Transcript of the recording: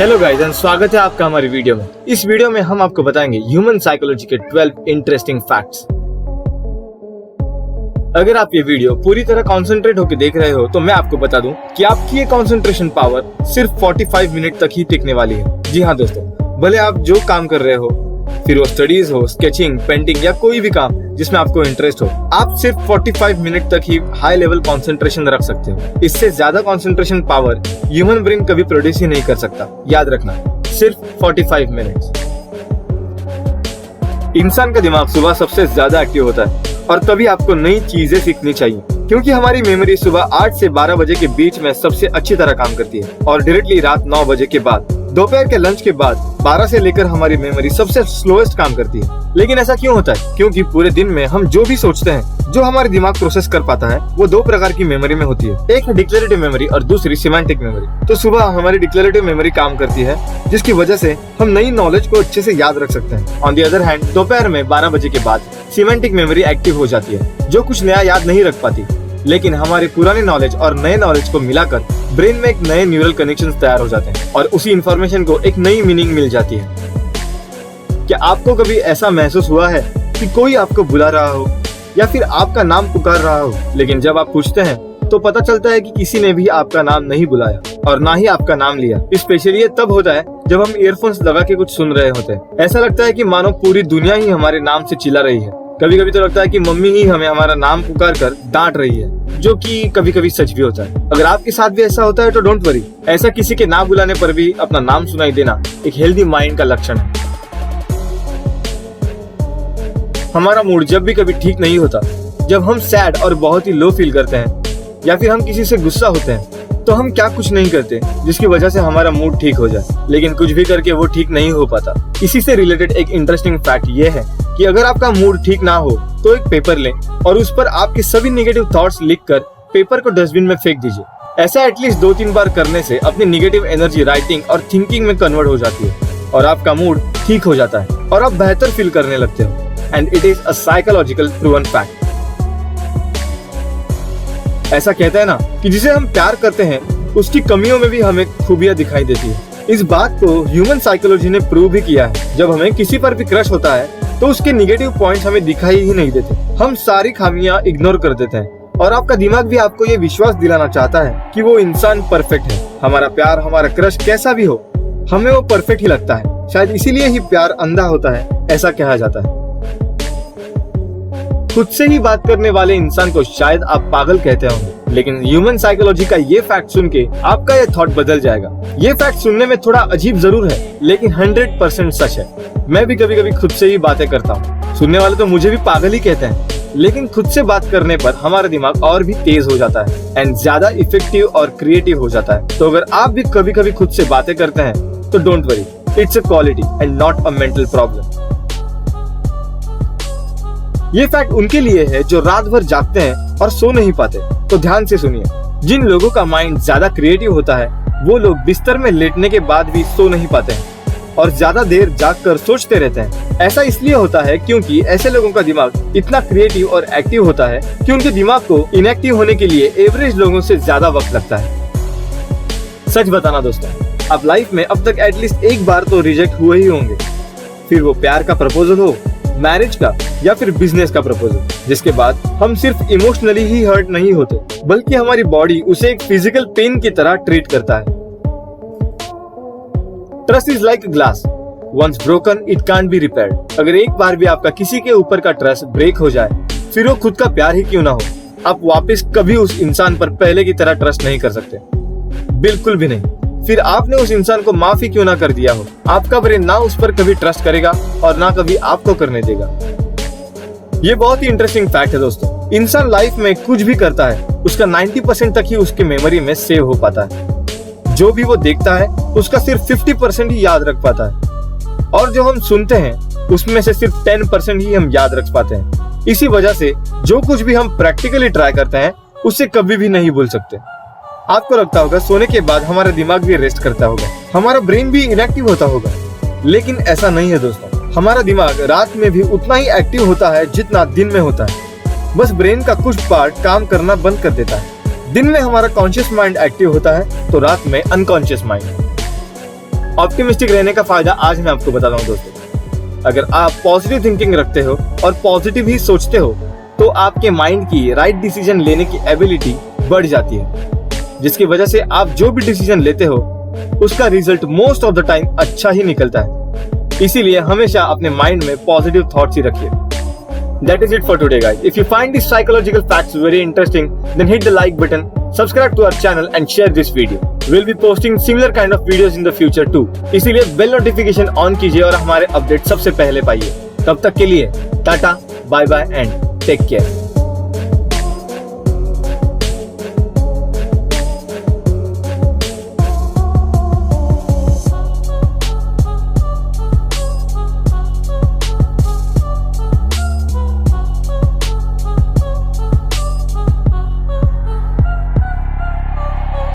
Hello guys and स्वागत है आपका हमारी वीडियो में। इस वीडियो में हम आपको बताएंगे ह्यूमन साइकोलॉजी के 12 इंटरेस्टिंग फैक्ट्स। अगर आप ये वीडियो पूरी तरह कंसंट्रेट होकर देख रहे हो तो मैं आपको बता दूं कि आपकी ये कंसंट्रेशन पावर सिर्फ 45 मिनट तक ही टिकने वाली है। जी हाँ दोस्तों, भले आप जो काम कर रहे हो, फिर वो स्टडीज हो, स्केचिंग, पेंटिंग या कोई भी काम जिसमें आपको इंटरेस्ट हो, आप सिर्फ 45 मिनट तक ही हाई लेवल कंसंट्रेशन रख सकते हो। इससे ज्यादा कंसंट्रेशन पावर ह्यूमन ब्रेन कभी प्रोड्यूस ही नहीं कर सकता। याद रखना, सिर्फ 45 मिनट्स। इंसान का दिमाग सुबह सबसे ज्यादा एक्टिव होता है और तभी आपको नई चीजें सीखनी चाहिए, क्योंकि हमारी मेमोरी सुबह 8 से 12 बजे के बीच में सबसे अच्छी तरह काम करती है और डायरेक्टली रात 9 बजे के बाद, दोपहर के लंच के बाद 12 से लेकर हमारी मेमोरी सबसे स्लोएस्ट काम करती है। लेकिन ऐसा क्यों होता है? क्योंकि पूरे दिन में हम जो भी सोचते हैं, जो हमारे दिमाग प्रोसेस कर पाता है, वो दो प्रकार की मेमोरी में होती है। एक है डिक्लेरेटिव मेमोरी और दूसरी सिमेंटिक मेमोरी। तो सुबह हमारी डिक्लेरेटिव मेमोरी काम करती है, जिसकी वजह से हम नई नॉलेज को अच्छे से याद रख सकते हैं। ऑन दी अदर हैंड, दोपहर में 12 बजे के बाद सिमेंटिक मेमोरी एक्टिव हो जाती है, जो कुछ नया याद नहीं रख पाती, लेकिन हमारे पुराने नॉलेज और नए नॉलेज को मिलाकर ब्रेन में एक नए न्यूरल कनेक्शंस तैयार हो जाते हैं और उसी इंफॉर्मेशन को एक नई मीनिंग मिल जाती है। क्या आपको कभी ऐसा महसूस हुआ है कि कोई आपको बुला रहा हो या फिर आपका नाम पुकार रहा हो, लेकिन जब आप पूछते हैं तो पता चलता है कि किसी ने भी आपका नाम नहीं बुलाया और ना ही आपका नाम लिया? स्पेशली ये तब होता है जब हम ईयरफोन्स लगा के कुछ सुन रहे होते हैं। ऐसा लगता है कि मानो पूरी दुनिया ही हमारे नाम से चिल्ला रही है। कभी कभी तो लगता है कि मम्मी ही हमें हमारा नाम पुकार कर डांट रही है, जो कि कभी कभी सच भी होता है। अगर आपके साथ भी ऐसा होता है तो डोंट वरी, ऐसा किसी के ना बुलाने पर भी अपना नाम सुनाई देना एक हेल्दी माइंड का लक्षण है। हमारा मूड जब भी कभी ठीक नहीं होता, जब हम सैड और बहुत ही लो फील करते हैं या फिर हम किसी से गुस्सा होते हैं, तो हम क्या कुछ नहीं करते जिसकी वजह से हमारा मूड ठीक हो जाए, लेकिन कुछ भी करके वो ठीक नहीं हो पाता। इसी से रिलेटेड एक इंटरेस्टिंग फैक्ट ये है कि अगर आपका मूड ठीक ना हो तो एक पेपर लें और उस पर आपके सभी नेगेटिव थॉट्स लिखकर पेपर को डस्टबिन में फेंक दीजिए। ऐसा एटलीस्ट 2-3 बार करने से अपनी नेगेटिव एनर्जी राइटिंग और थिंकिंग में कन्वर्ट हो जाती है और आपका मूड ठीक हो जाता है और आप बेहतर फील करने लगते हो। And it is a psychological proven fact. ऐसा कहते हैं ना कि जिसे हम प्यार करते हैं उसकी कमियों में भी हमें खूबियां दिखाई देती है। इस बात को ह्यूमन साइकोलॉजी ने प्रूव भी किया है। जब हमें किसी पर भी क्रश होता है तो उसके निगेटिव पॉइंट्स हमें दिखाई ही नहीं देते, हम सारी खामियां इग्नोर कर देते हैं और आपका दिमाग भी आपको ये विश्वास दिलाना चाहता है कि वो इंसान परफेक्ट है। हमारा प्यार, हमारा क्रश कैसा भी हो, हमें वो परफेक्ट ही लगता है। शायद इसीलिए ही प्यार अंधा होता है, ऐसा कहा जाता है। खुद से ही बात करने वाले इंसान को शायद आप पागल कहते होंगे, लेकिन ह्यूमन साइकोलॉजी का ये फैक्ट सुन के आपका ये थॉट बदल जाएगा। ये फैक्ट सुनने में थोड़ा अजीब जरूर है, लेकिन 100% सच है। मैं भी कभी कभी खुद से ही बातें करता हूँ। सुनने वाले तो मुझे भी पागल ही कहते हैं, लेकिन खुद से बात करने पर हमारा दिमाग और भी तेज हो जाता है एंड ज्यादा इफेक्टिव और क्रिएटिव हो जाता है। तो अगर आप भी कभी कभी खुद से बातें करते हैं तो don't worry, it's a quality and not a mental problem. ये फैक्ट उनके लिए है जो रात भर जागते हैं और सो नहीं पाते। तो ध्यान से सुनिए, जिन लोगों का माइंड ज्यादा क्रिएटिव होता है वो लोग बिस्तर में लेटने के बाद भी सो नहीं पाते हैं और ज्यादा देर जागकर सोचते रहते हैं। ऐसा इसलिए होता है क्योंकि ऐसे लोगों का दिमाग इतना क्रिएटिव और एक्टिव होता है कि उनके दिमाग को इनएक्टिव होने के लिए एवरेज लोगों से ज्यादा वक्त लगता है। सच बताना दोस्तों, आप लाइफ में अब तक एटलीस्ट एक बार तो रिजेक्ट हुए ही होंगे, फिर वो प्यार का प्रपोजल हो, मैरिज का या फिर बिजनेस का प्रपोजल, जिसके बाद हम सिर्फ इमोशनली ही हर्ट नहीं होते, बल्कि हमारी बॉडी उसे एक फिजिकल पेन की तरह ट्रीट करता है। Trust is like a glass, once broken it can't be repaired. अगर एक बार भी आपका किसी के ऊपर का ट्रस्ट ब्रेक हो जाए, फिर वो खुद का प्यार ही क्यों ना हो, आप वापस कभी उस इंसान पर पहले की तरह ट्रस्ट नहीं कर सकते, बिल्कुल भी नहीं। फिर आपने उस इंसान को माफी क्यों ना कर दिया हो, आपका ब्रेन ना उस पर कभी ट्रस्ट करेगा और ना कभी आपको करने देगा। ये बहुत ही इंटरेस्टिंग फैक्ट है दोस्तों। इंसान लाइफ में कुछ भी करता है उसका 90% तक ही उसके मेमोरी में सेव हो पाता है। जो भी वो देखता है उसका सिर्फ 50% ही याद रख पाता है और जो हम सुनते हैं उसमें से सिर्फ 10% ही हम याद रख पाते हैं। इसी वजह से जो कुछ भी हम प्रैक्टिकली ट्राई करते हैं उसे कभी भी नहीं भूल सकते। आपको लगता होगा सोने के बाद हमारा दिमाग भी रेस्ट करता होगा, हमारा ब्रेन भी इनएक्टिव होता होगा, लेकिन ऐसा नहीं है दोस्तों। हमारा दिमाग रात में भी उतना ही एक्टिव होता है जितना दिन में होता है, बस ब्रेन का कुछ पार्ट काम करना बंद कर देता है। दिन में हमारा कॉन्शियस माइंड एक्टिव होता है तो रात में अनकॉन्शियस माइंड। ऑप्टिमिस्टिक रहने का फायदा आज मैं आपको बताता हूँ दोस्तों। अगर आप पॉजिटिव थिंकिंग रखते हो और पॉजिटिव ही सोचते हो तो आपके माइंड की राइट डिसीजन लेने की एबिलिटी बढ़ जाती है, जिसकी वजह से आप जो भी डिसीजन लेते हो उसका result most of the time अच्छा ही निकलता है। इसीलिए हमेशा अपने माइंड में पॉजिटिव थॉट्स ही रखिए। That is it for today, guys. If you find these psychological facts very interesting, then hit the like button, subscribe to our channel and share this video. We'll be posting similar kind of videos in the future too. इसीलिए bell notification on कीजिए और हमारे update सबसे पहले पाइए। तब तक के लिए tata, bye bye and take care.